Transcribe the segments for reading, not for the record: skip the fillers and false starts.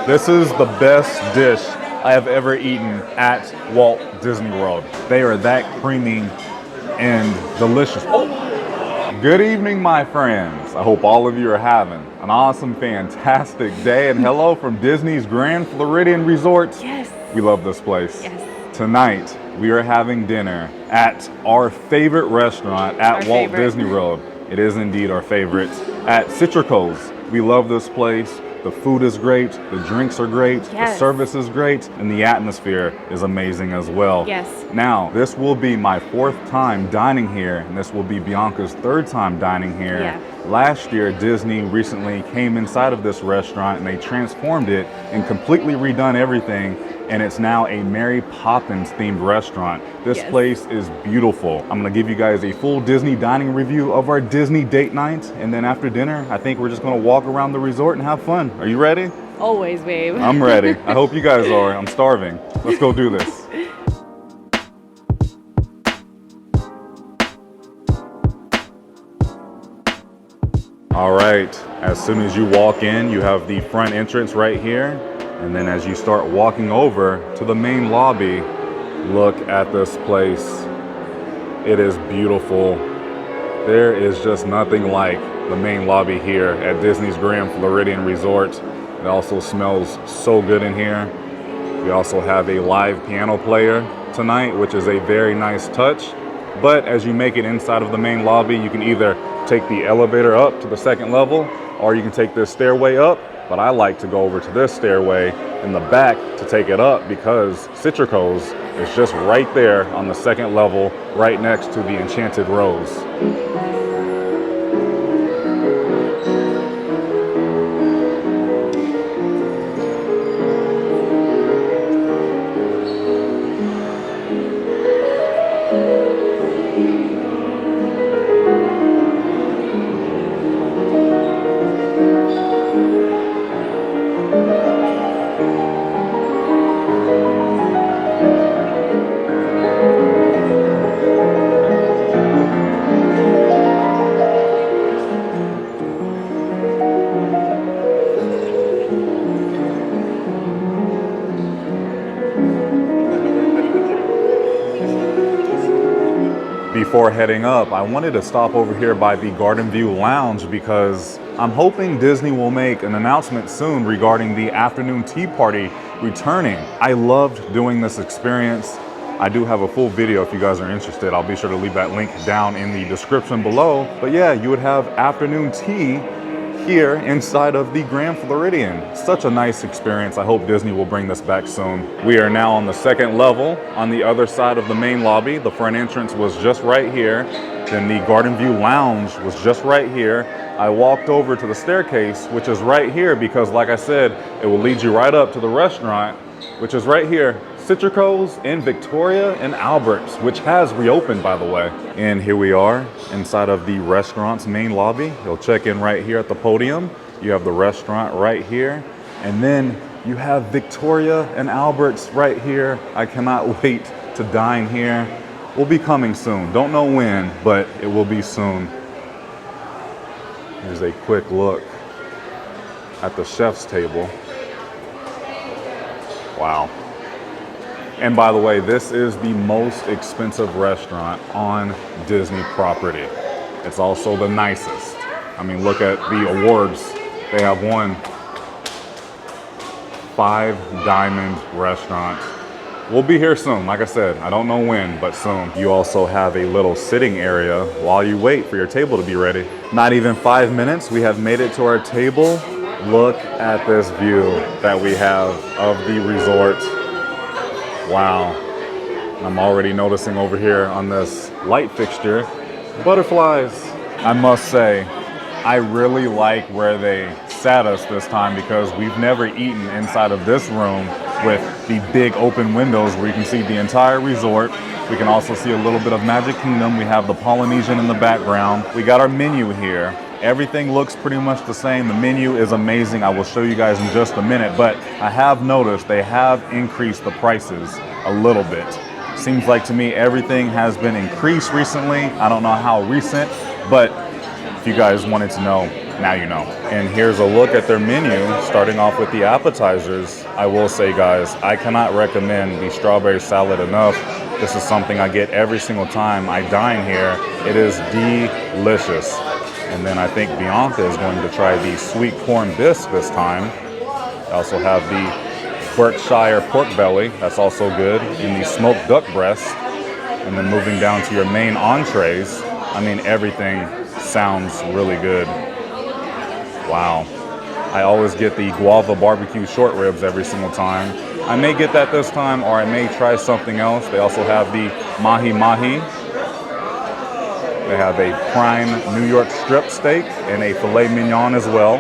This is the best dish I have ever eaten at Walt Disney World. They are that creamy and delicious. Oh. Good evening, my friends. I hope all of you are having an awesome, fantastic day. And hello from Disney's Grand Floridian Resort. Yes. We love this place. Yes. Tonight, we are having dinner at our favorite restaurant at Walt Disney World. It is indeed our favorite. At Cítricos. We love this place. The food is great, the drinks are great, the service is great, and the atmosphere is amazing as well. Yes. Now, this will be my 4th time dining here, and this will be Bianca's 3rd time dining here. Yeah. Last year, Disney recently came inside of this restaurant and they transformed it and completely redone everything. And it's now a Mary Poppins themed restaurant. This place is beautiful. I'm gonna give you guys a full Disney dining review of our Disney date night. And then after dinner, I think we're just gonna walk around the resort and have fun. Are you ready? Always, babe. I'm ready. I hope you guys are. I'm starving. Let's go do this. All right, as soon as you walk in, you have the front entrance right here. And then as you start walking over to the main lobby, look at this place. It is beautiful. There is just nothing like the main lobby here at Disney's Grand Floridian Resort. It also smells so good in here. We also have a live piano player tonight, which is a very nice touch. But as you make it inside of the main lobby, you can either take the elevator up to the 2nd level, or you can take this stairway up. But I like to go over to this stairway in the back to take it up because Cítricos is just right there on the 2nd level, right next to the Enchanted Rose. Before heading up, I wanted to stop over here by the Garden View Lounge because I'm hoping Disney will make an announcement soon regarding the afternoon tea party returning. I loved doing this experience. I do have a full video if you guys are interested. I'll be sure to leave that link down in the description below. But yeah, you would have afternoon tea here inside of the Grand Floridian. Such a nice experience. I hope Disney will bring this back soon. We are now on the 2nd level on the other side of the main lobby. The front entrance was just right here. Then the Garden View Lounge was just right here. I walked over to the staircase, which is right here because like I said, it will lead you right up to the restaurant, which is right here. Cítricos in Victoria and Albert's, which has reopened, by the way. And here we are inside of the restaurant's main lobby. You'll check in right here at the podium. You have the restaurant right here. And then you have Victoria and Albert's right here. I cannot wait to dine here. We'll be coming soon. Don't know when, but it will be soon. Here's a quick look at the chef's table. Wow. And by the way, this is the most expensive restaurant on Disney property. It's also the nicest. I mean, look at the awards. They have won 5 diamond restaurants. We'll be here soon. Like I said, I don't know when, but soon. You also have a little sitting area while you wait for your table to be ready. Not even 5 minutes, we have made it to our table. Look at this view that we have of the resort. Wow. I'm already noticing over here on this light fixture, butterflies. I must say, I really like where they sat us this time because we've never eaten inside of this room with the big open windows where you can see the entire resort. We can also see a little bit of Magic Kingdom. We have the Polynesian in the background. We got our menu here. Everything looks pretty much the same. The menu is amazing. I will show you guys in just a minute, but I have noticed they have increased the prices a little bit. Seems like to me everything has been increased recently. I don't know how recent, but if you guys wanted to know, Now you know. And here's a look at their menu, starting off with the appetizers. I will say, guys, I cannot recommend the strawberry salad enough. This is something I get every single time I dine here. It is delicious. And then I think Bianca is going to try the sweet corn bisque this time. I also have the Berkshire pork belly. That's also good. And the smoked duck breast. And then moving down to your main entrees. I mean, everything sounds really good. Wow. I always get the Guava BBQ Short Ribs every single time. I may get that this time, or I may try something else. They also have the Mahi Mahi. They have a prime New York strip steak and a filet mignon as well.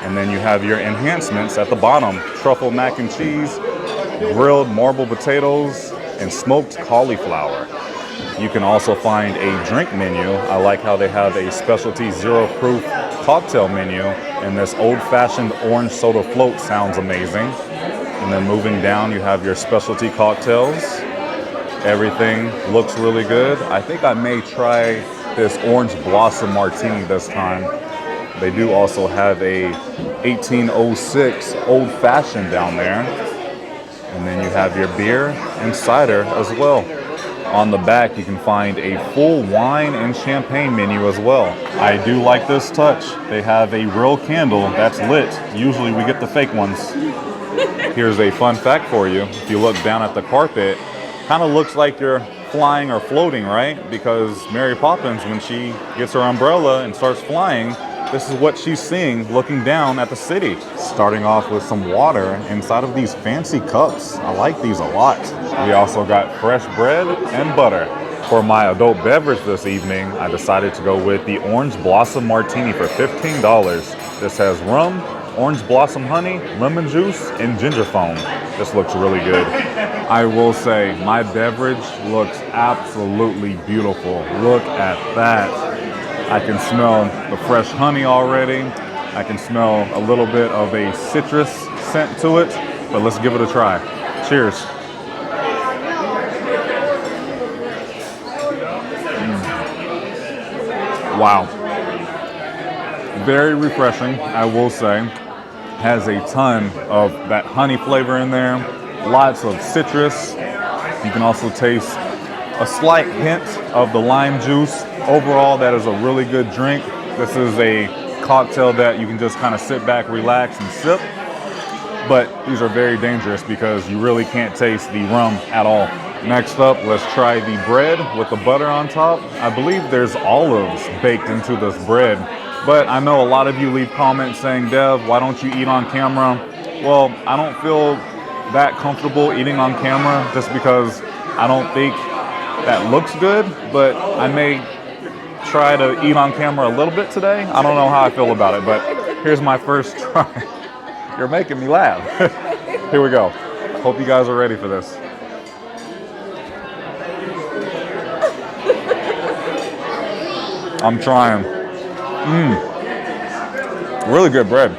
And then you have your enhancements at the bottom. Truffle mac and cheese, grilled marble potatoes, and smoked cauliflower. You can also find a drink menu. I like how they have a specialty zero proof cocktail menu, and this old-fashioned orange soda float sounds amazing. And then moving down, you have your specialty cocktails. Everything looks really good. I think I may try this orange blossom martini this time. They do also have a 1806 old-fashioned down there. And then you have your beer and cider as well. On the back, you can find a full wine and champagne menu as well. I do like this touch. They have a real candle that's lit. Usually we get the fake ones. Here's a fun fact for you. If you look down at the carpet, kind of looks like you're flying or floating, right? Because Mary Poppins, when she gets her umbrella and starts flying, this is what she's seeing looking down at the city. Starting off with some water inside of these fancy cups. I like these a lot. We also got fresh bread and butter. For my adult beverage this evening, I decided to go with the Orange Blossom Martini for $15. This has rum, orange blossom honey, lemon juice, and ginger foam. This looks really good. I will say, my beverage looks absolutely beautiful. Look at that. I can smell the fresh honey already. I can smell a little bit of a citrus scent to it, but let's give it a try. Cheers. Wow. Very refreshing, I will say. Has a ton of that honey flavor in there. Lots of citrus. You can also taste a slight hint of the lime juice. Overall, that is a really good drink. This is a cocktail that you can just kind of sit back, relax, and sip. But these are very dangerous because you really can't taste the rum at all. Next up, let's try the bread with the butter on top. I believe there's olives baked into this bread. But I know a lot of you leave comments saying, Dev, why don't you eat on camera? Well, I don't feel that comfortable eating on camera just because I don't think that looks good, but I may try to eat on camera a little bit today. I don't know how I feel about it, but here's my first try. You're making me laugh. Here we go. Hope you guys are ready for this. I'm trying. Really good bread.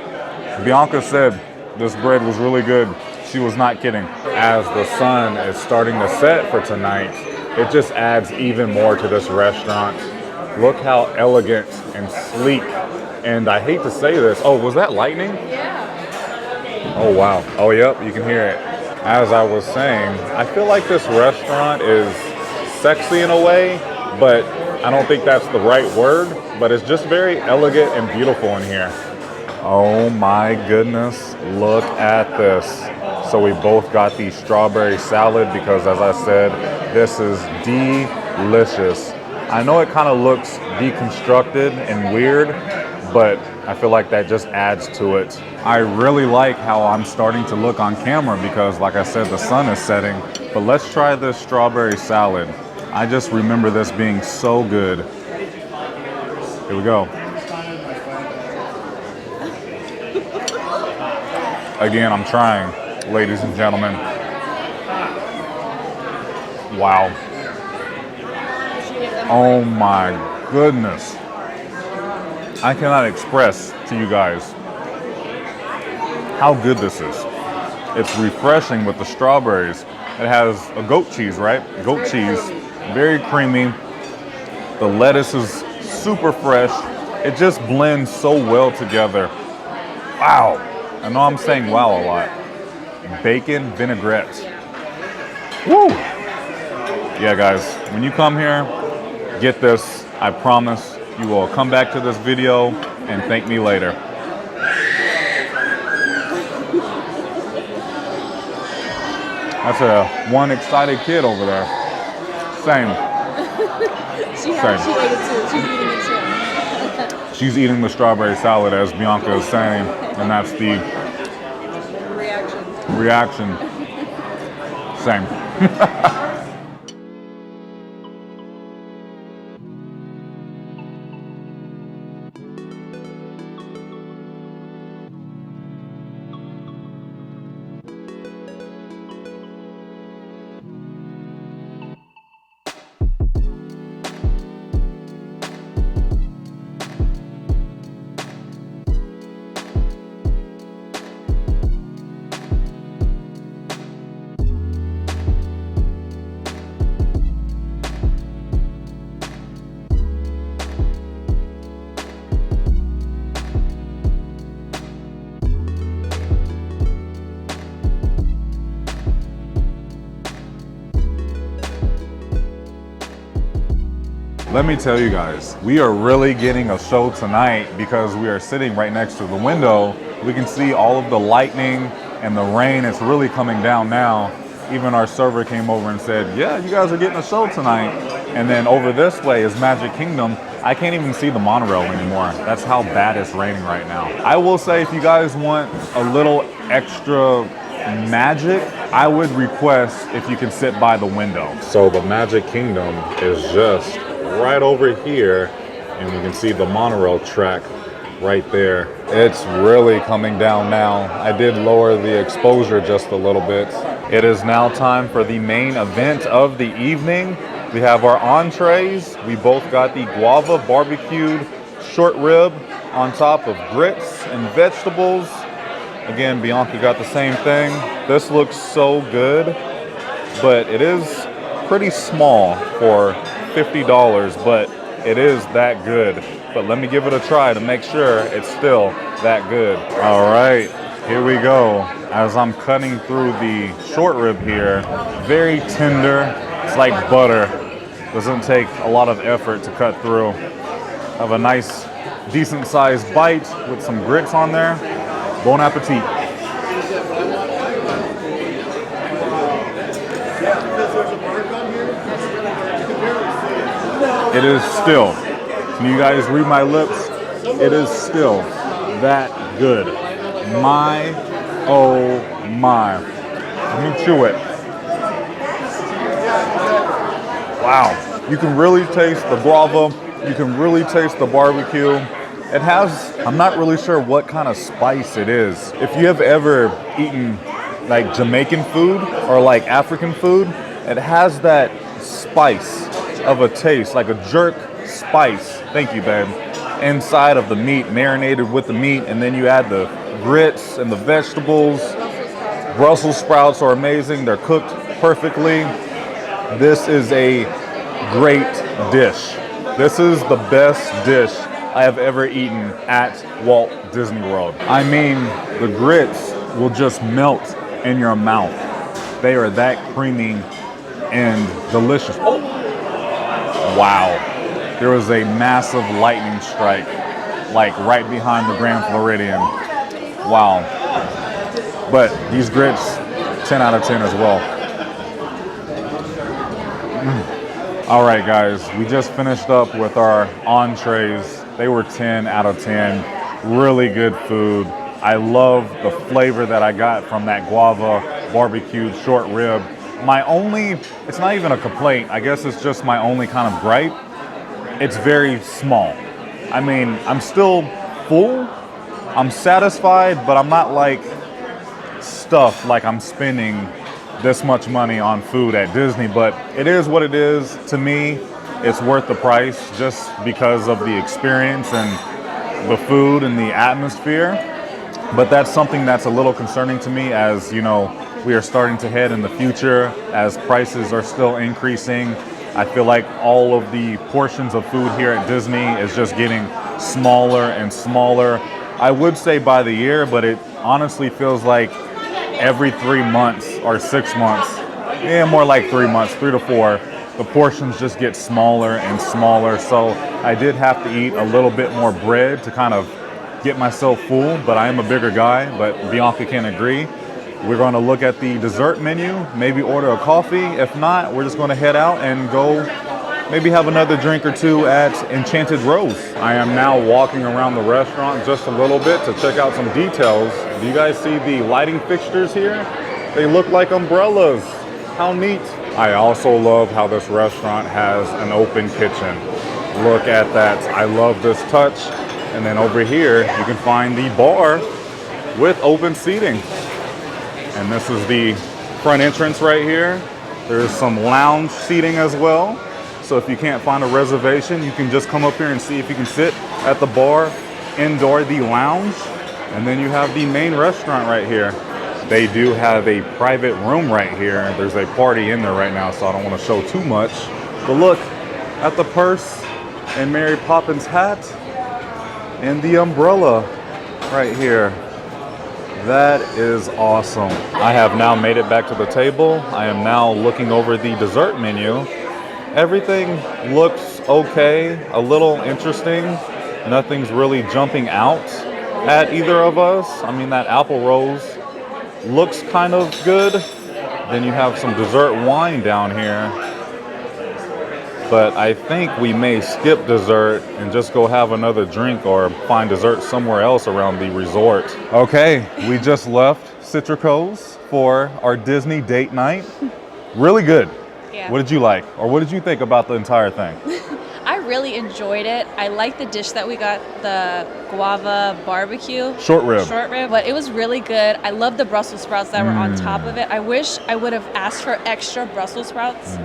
Bianca said this bread was really good. She was not kidding. As the sun is starting to set for tonight, it just adds even more to this restaurant. Look how elegant and sleek. And I hate to say this. Oh, was that lightning? Yeah. Oh, wow. Oh, yep, you can hear it. As I was saying, I feel like this restaurant is sexy in a way, but I don't think that's the right word, but it's just very elegant and beautiful in here. Oh my goodness, look at this. So we both got the strawberry salad because, as I said, this is delicious. I know it kind of looks deconstructed and weird, but I feel like that just adds to it. I really like how I'm starting to look on camera because, like I said, the sun is setting. But let's try this strawberry salad. I just remember this being so good. Here we go. Again, I'm trying, ladies and gentlemen. Wow. Oh my goodness. I cannot express to you guys how good this is. It's refreshing with the strawberries. It has a goat cheese, right? Goat cheese, very creamy. The lettuce is super fresh. It just blends so well together. Wow. I know I'm saying wow a lot. Bacon vinaigrette. Woo! Yeah, guys, when you come here, get this. I promise you will come back to this video and thank me later. That's one excited kid over there. Same. She ate it too. She's eating it too. She's eating the strawberry salad, as Bianca is saying, and that's the reaction. Same. Let me tell you guys, we are really getting a show tonight because we are sitting right next to the window. We can see all of the lightning and the rain. It's really coming down now. Even our server came over and said, yeah, you guys are getting a show tonight. And then over this way is Magic Kingdom. I can't even see the monorail anymore. That's how bad it's raining right now. I will say, if you guys want a little extra magic, I would request if you can sit by the window. So the Magic Kingdom is just right over here, and you can see the monorail track right there. It's really coming down now. I did lower the exposure just a little bit. It is now time for the main event of the evening. We have our entrees. We both got the Guava BBQ Short Rib on top of grits and vegetables. Again, Bianca got the same thing. This looks so good, but it is pretty small for $50, but it is that good. But let me give it a try to make sure it's still that good. All right, here we go. As I'm cutting through the short rib here, very tender. It's like butter. Doesn't take a lot of effort to cut through. Have a nice, decent sized bite with some grits on there. Bon appetit. It is still, can you guys read my lips? It is still that good. My, oh my. Let me chew it. Wow. You can really taste the guava. You can really taste the barbecue. It has, I'm not really sure what kind of spice it is. If you have ever eaten like Jamaican food or like African food, it has that spice of a taste, like a jerk spice, thank you babe, inside of the meat, marinated with the meat, and then you add the grits and the vegetables. Brussels sprouts are amazing, they're cooked perfectly. This is a great dish. This is the best dish I have ever eaten at Walt Disney World. I mean, the grits will just melt in your mouth. They are that creamy and delicious. Oh. Wow, there was a massive lightning strike, like right behind the Grand Floridian. Wow, but these grits, 10 out of 10 as well. All right, guys, we just finished up with our entrees. They were 10 out of 10, really good food. I love the flavor that I got from that Guava BBQ Short Rib. My only, it's not even a complaint, I guess it's just my only kind of gripe. It's very small. I mean, I'm still full, I'm satisfied, but I'm not like stuffed like I'm spending this much money on food at Disney, but it is what it is. To me, it's worth the price just because of the experience and the food and the atmosphere. But that's something that's a little concerning to me, as you know, we are starting to head in the future as prices are still increasing. I feel like all of the portions of food here at Disney is just getting smaller and smaller. I would say by the year, but it honestly feels like every 3 months or 6 months, yeah, more like 3 months, 3 to 4, the portions just get smaller and smaller. So I did have to eat a little bit more bread to kind of get myself full, but I am a bigger guy, but Bianca can agree. We're going to look at the dessert menu, maybe order a coffee. If not, we're just going to head out and go maybe have another drink or two at Enchanted Rose. I am now walking around the restaurant just a little bit to check out some details. Do you guys see the lighting fixtures here? They look like umbrellas. How neat. I also love how this restaurant has an open kitchen. Look at that. I love this touch. And then over here, you can find the bar with open seating. And this is the front entrance right here. There's some lounge seating as well. So if you can't find a reservation, you can just come up here and see if you can sit at the bar, indoor the lounge, and then you have the main restaurant right here. They do have a private room right here. There's a party in there right now, so I don't want to show too much. But look at the purse and Mary Poppins hat and the umbrella right here. That is awesome. I have now made it back to the table. I am now looking over the dessert menu. Everything looks okay, a little interesting. Nothing's really jumping out at either of us. I mean, that apple rose looks kind of good. Then you have some dessert wine down here. But I think we may skip dessert and just go have another drink or find dessert somewhere else around the resort. Okay, we just left Cítricos for our Disney date night. Really good. Yeah. What did you like? Or what did you think about the entire thing? I really enjoyed it. I liked the dish that we got, the Guava BBQ Short rib. Short rib, but it was really good. I love the Brussels sprouts that were on top of it. I wish I would have asked for extra Brussels sprouts.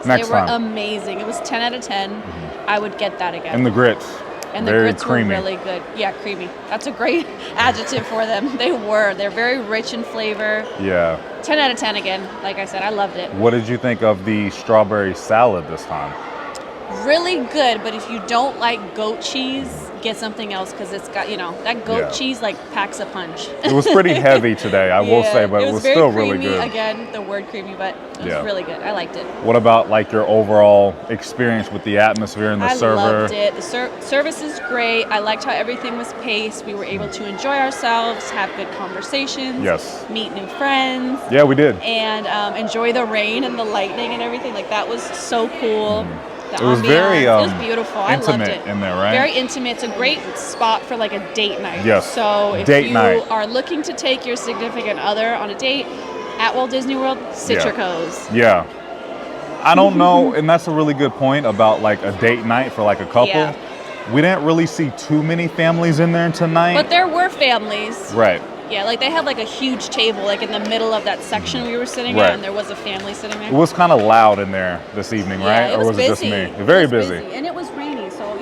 Next they were time. amazing. It was 10 out of 10. I would get that again. And the grits. And the very grits creamy. were really good. Yeah, creamy. That's a great adjective for them. They were. They're very rich in flavor. Yeah. 10 out of 10 again. Like I said, I loved it. What did you think of the strawberry salad this time? Really good, but if you don't like goat cheese, get something else because it's got, that goat cheese like packs a punch. It was pretty heavy today, I will say, but it was very still creamy, really good. Again, the word creamy, but it was really good. I liked it. What about like your overall experience with the atmosphere and the server? I loved it. The service is great. I liked how everything was paced. We were able to enjoy ourselves, have good conversations, meet new friends. Yeah, we did. And enjoy the rain and the lightning and everything. Like that was so cool. It was very it was beautiful. I loved intimate it. in there, right? Very intimate. It's a great spot for like a date night. Yes. So if Date you night. are looking to take your significant other on a date at Walt Disney World, Cítricos. Yeah. I don't know, and that's a really good point about like a date night for like a couple. Yeah. We didn't really see too many families in there tonight. But there were families. Right. Yeah, like they had like a huge table like in the middle of that section we were sitting at, and there was a family sitting there. It was kind of loud in there this evening, right? It was or was busy. it just me? Very busy. And it was rainy, so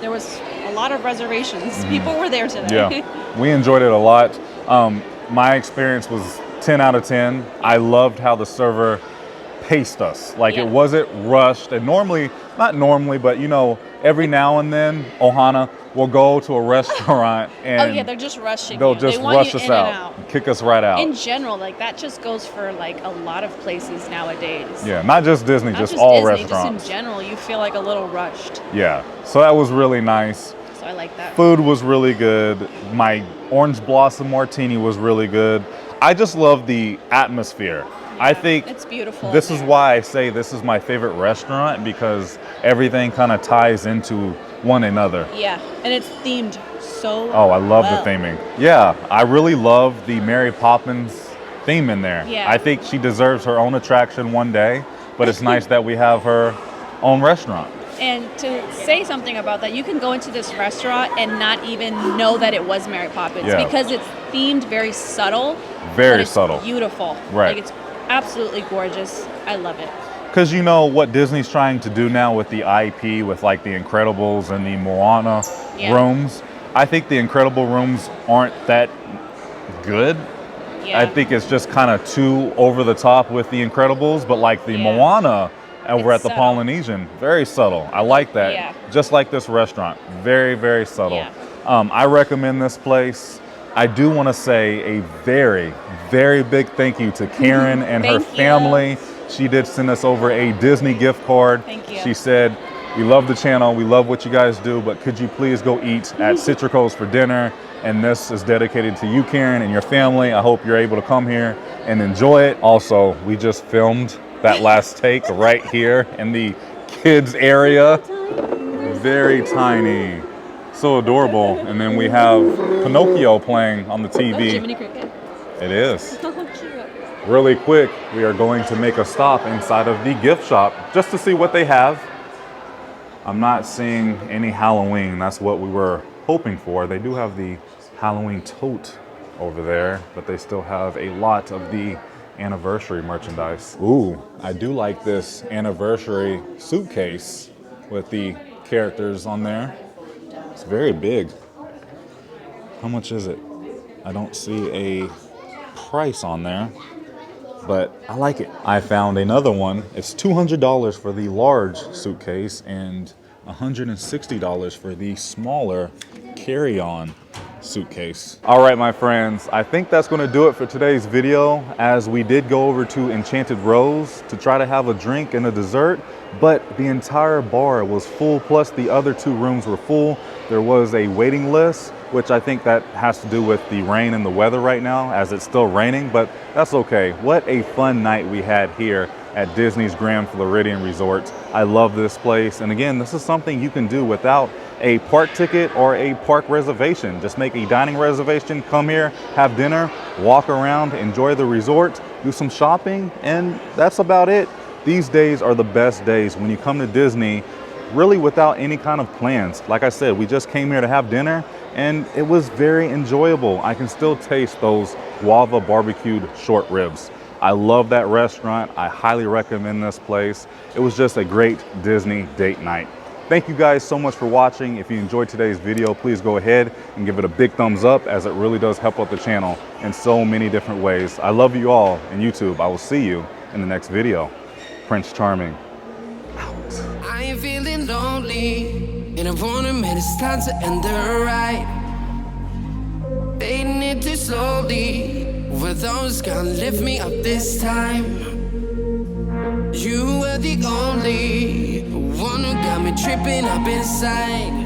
there was a lot of reservations. People were there today. Yeah, we enjoyed it a lot. My experience was 10 out of 10. I loved how the server paced us. Like it wasn't rushed. And normally, not normally, but every now and then, Ohana will go to a restaurant and they're just rushing. They'll just rush us out, out, kick us right out. In general, like that just goes for like a lot of places nowadays. Yeah, not just Disney, not just all Disney, restaurants. Just in general, you feel like a little rushed. Yeah, so that was really nice. So I like that. Food was really good. My orange blossom martini was really good. I just love the atmosphere. I think it's beautiful. This is why I say this is my favorite restaurant, because everything kind of ties into one another. Yeah, and it's themed so I love the theming. Yeah, I really love the Mary Poppins theme in there. Yeah. I think she deserves her own attraction one day, but it's nice that we have her own restaurant. And to say something about that, you can go into this restaurant and not even know that it was Mary Poppins because it's themed very subtle. Very subtle. Beautiful. Right. Like it's absolutely gorgeous. I love it. Because what Disney's trying to do now with the IP, with like the Incredibles and the Moana rooms, I think the Incredible rooms aren't that good. Yeah. I think it's just kind of too over the top with the Incredibles, but like the Moana over It's at the subtle. Polynesian. Very subtle. I like that. Yeah. Just like this restaurant. Very, very subtle. Yeah. I recommend this place. I do want to say a very, very big thank you to Karen and her Thank you. family. She did send us over a Disney gift card. Thank you. She said, we love the channel, we love what you guys do, but could you please go eat at Cítricos for dinner? And this is dedicated to you, Karen, and your family. I hope you're able to come here and enjoy it. Also, we just filmed that last take right here in the kids area. Very tiny. So adorable. And then we have Pinocchio playing on the TV. Jiminy Cricket. It is. Oh, cute. Really quick, we are going to make a stop inside of the gift shop just to see what they have. I'm not seeing any Halloween. That's what we were hoping for. They do have the Halloween tote over there, but they still have a lot of the anniversary merchandise. Ooh, I do like this anniversary suitcase with the characters on there. It's very big. How much is it? I don't see a price on there, but I like it. I found another one. It's $200 for the large suitcase and $160 for the smaller carry-on suitcase. All right, my friends, I think that's going to do it for today's video, as we did go over to Enchanted Rose to try to have a drink and a dessert, but the entire bar was full, plus the other two rooms were full. There was a waiting list, which I think that has to do with the rain and the weather right now, as it's still raining, but that's okay. What a fun night we had here at Disney's Grand Floridian Resort. I love this place. And again, this is something you can do without a park ticket or a park reservation. Just make a dining reservation, come here, have dinner, walk around, enjoy the resort, do some shopping, and that's about it. These days are the best days when you come to Disney really without any kind of plans. Like I said, we just came here to have dinner and it was very enjoyable. I can still taste those Guava BBQ Short Ribs. I love that restaurant. I highly recommend this place. It was just a great Disney date night. Thank you guys so much for watching. If you enjoyed today's video, please go ahead and give it a big thumbs up, as it really does help out the channel in so many different ways. I love you all, and YouTube, I will see you in the next video. Prince Charming, out. I ain't feeling lonely, and I wanna admit it's time to end the ride. Fading it too slowly, were those gonna lift me up this time? You were the only one who got me tripping up inside.